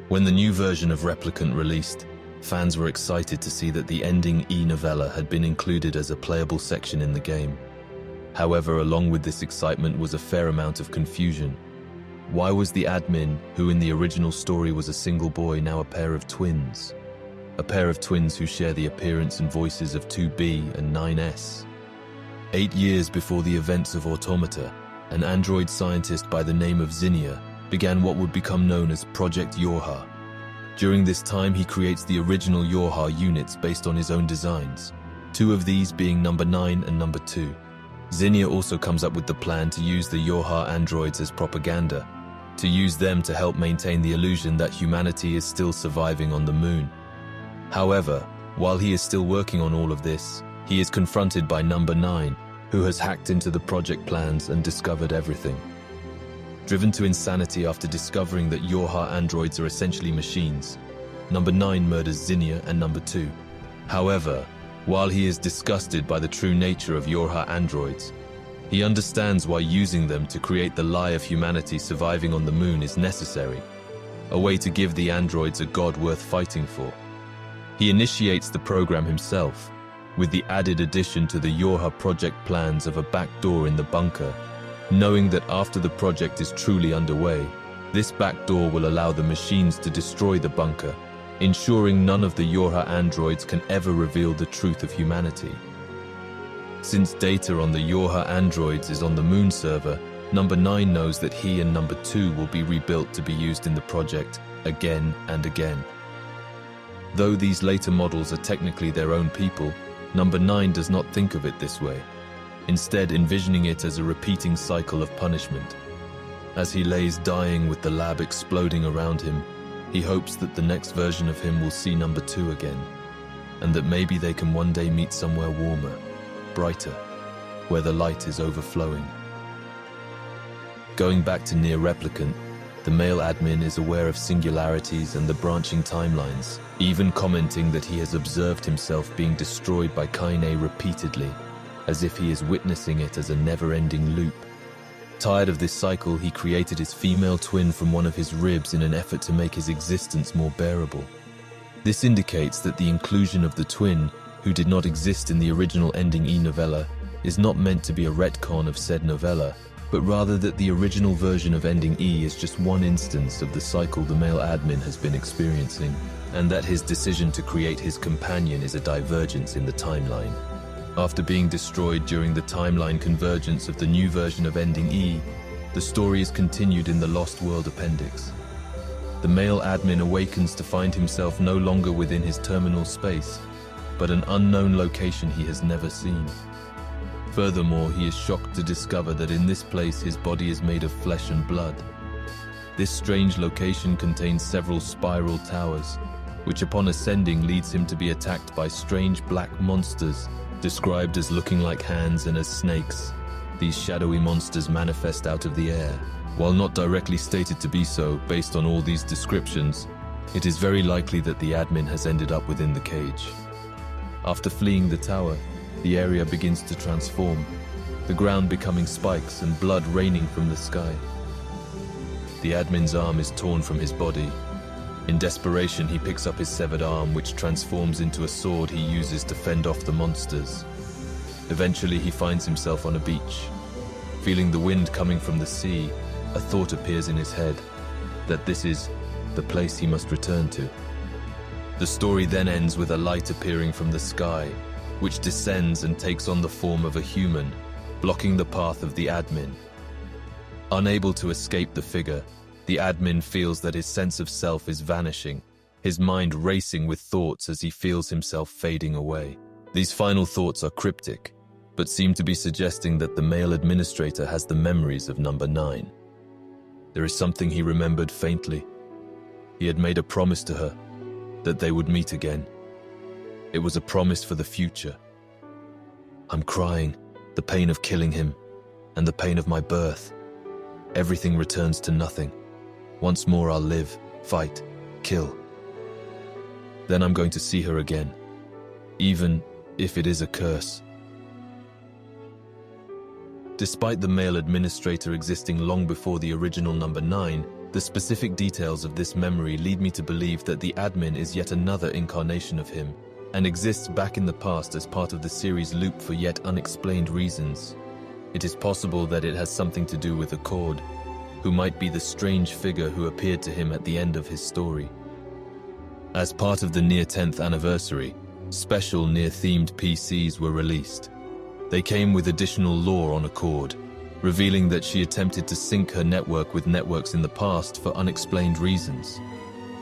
When the new version of Replicant released, fans were excited to see that the ending E novella had been included as a playable section in the game. However, along with this excitement was a fair amount of confusion. Why was the admin, who in the original story was a single boy, now a pair of twins? A pair of twins who share the appearance and voices of 2B and 9S. 8 years before the events of Automata, an android scientist by the name of NieR began what would become known as Project Yorha. During this time, he creates the original Yorha units based on his own designs, 2 of these being number 9 and number 2. NieR also comes up with the plan to use the Yorha androids as propaganda, to use them to help maintain the illusion that humanity is still surviving on the moon. However, while he is still working on all of this, he is confronted by number 9, who has hacked into the project plans and discovered everything. Driven to insanity after discovering that Yorha androids are essentially machines, number 9 murders NieR and number 2. However, while he is disgusted by the true nature of Yorha androids, he understands why using them to create the lie of humanity surviving on the moon is necessary, a way to give the androids a god worth fighting for. He initiates the program himself, with the added addition to the Yorha project plans of a back door in the bunker, knowing that after the project is truly underway, this back door will allow the machines to destroy the bunker, ensuring none of the Yorha androids can ever reveal the truth of humanity. Since data on the Yorha androids is on the moon server, number 9 knows that he and number 2 will be rebuilt to be used in the project again and again. Though these later models are technically their own people, number 9 does not think of it this way, instead envisioning it as a repeating cycle of punishment. As he lays dying with the lab exploding around him, he hopes that the next version of him will see number 2 again, and that maybe they can one day meet somewhere warmer, brighter, where the light is overflowing. Going back to NieR Replicant, the male admin is aware of singularities and the branching timelines, even commenting that he has observed himself being destroyed by Kaine repeatedly, as if he is witnessing it as a never-ending loop. Tired of this cycle, he created his female twin from one of his ribs in an effort to make his existence more bearable. This indicates that the inclusion of the twin, who did not exist in the original ending E novella, is not meant to be a retcon of said novella, but rather that the original version of ending E is just one instance of the cycle the male admin has been experiencing, and that his decision to create his companion is a divergence in the timeline. After being destroyed during the timeline convergence of the new version of ending E, the story is continued in the Lost World appendix. The male admin awakens to find himself no longer within his terminal space, but an unknown location he has never seen. Furthermore, he is shocked to discover that in this place his body is made of flesh and blood. This strange location contains several spiral towers, which upon ascending leads him to be attacked by strange black monsters, described as looking like hands and as snakes. These shadowy monsters manifest out of the air. While not directly stated to be so, based on all these descriptions, it is very likely that the admin has ended up within the cage. After fleeing the tower, the area begins to transform, the ground becoming spikes and blood raining from the sky. The admin's arm is torn from his body. In desperation, he picks up his severed arm, which transforms into a sword he uses to fend off the monsters. Eventually, he finds himself on a beach. Feeling the wind coming from the sea, a thought appears in his head, that this is the place he must return to. The story then ends with a light appearing from the sky, which descends and takes on the form of a human, blocking the path of the admin. Unable to escape the figure, the admin feels that his sense of self is vanishing, his mind racing with thoughts as he feels himself fading away. These final thoughts are cryptic, but seem to be suggesting that the male administrator has the memories of number 9. There is something he remembered faintly. He had made a promise to her, that they would meet again. It was a promise for the future. I'm crying, the pain of killing him, and the pain of my birth. Everything returns to nothing. Once more I'll live, fight, kill. Then I'm going to see her again, even if it is a curse. Despite the male administrator existing long before the original number 9, The specific details of this memory lead me to believe that the admin is yet another incarnation of him, and exists back in the past as part of the series loop for yet unexplained reasons. It is possible that it has something to do with Accord, who might be the strange figure who appeared to him at the end of his story. As part of the NieR 10th anniversary, special NieR-themed PCs were released. They came with additional lore on Accord, revealing that she attempted to sync her network with networks in the past for unexplained reasons.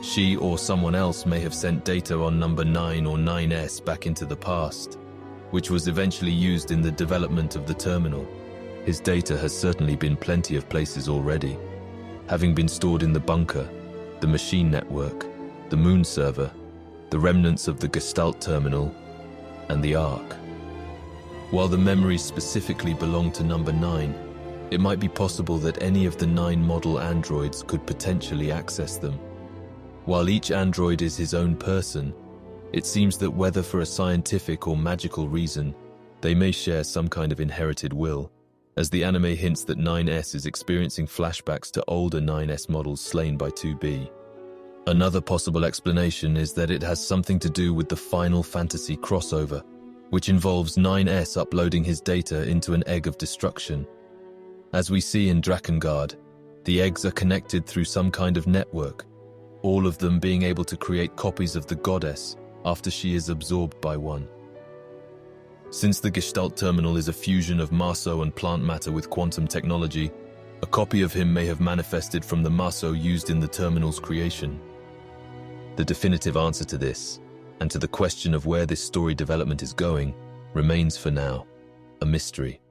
She or someone else may have sent data on number 9 or 9S back into the past, which was eventually used in the development of the terminal. His data has certainly been plenty of places already, having been stored in the bunker, the machine network, the moon server, the remnants of the Gestalt Terminal, and the Ark. While the memories specifically belong to number 9, it might be possible that any of the 9 model androids could potentially access them. While each android is his own person, it seems that whether for a scientific or magical reason, they may share some kind of inherited will, as the anime hints that 9S is experiencing flashbacks to older 9S models slain by 2B. Another possible explanation is that it has something to do with the Final Fantasy crossover, which involves 9S uploading his data into an egg of destruction. As we see in Drakengard, the eggs are connected through some kind of network, all of them being able to create copies of the goddess after she is absorbed by one. Since the Gestalt Terminal is a fusion of Marso and plant matter with quantum technology, a copy of him may have manifested from the Marso used in the terminal's creation. The definitive answer to this, and to the question of where this story development is going, remains for now a mystery.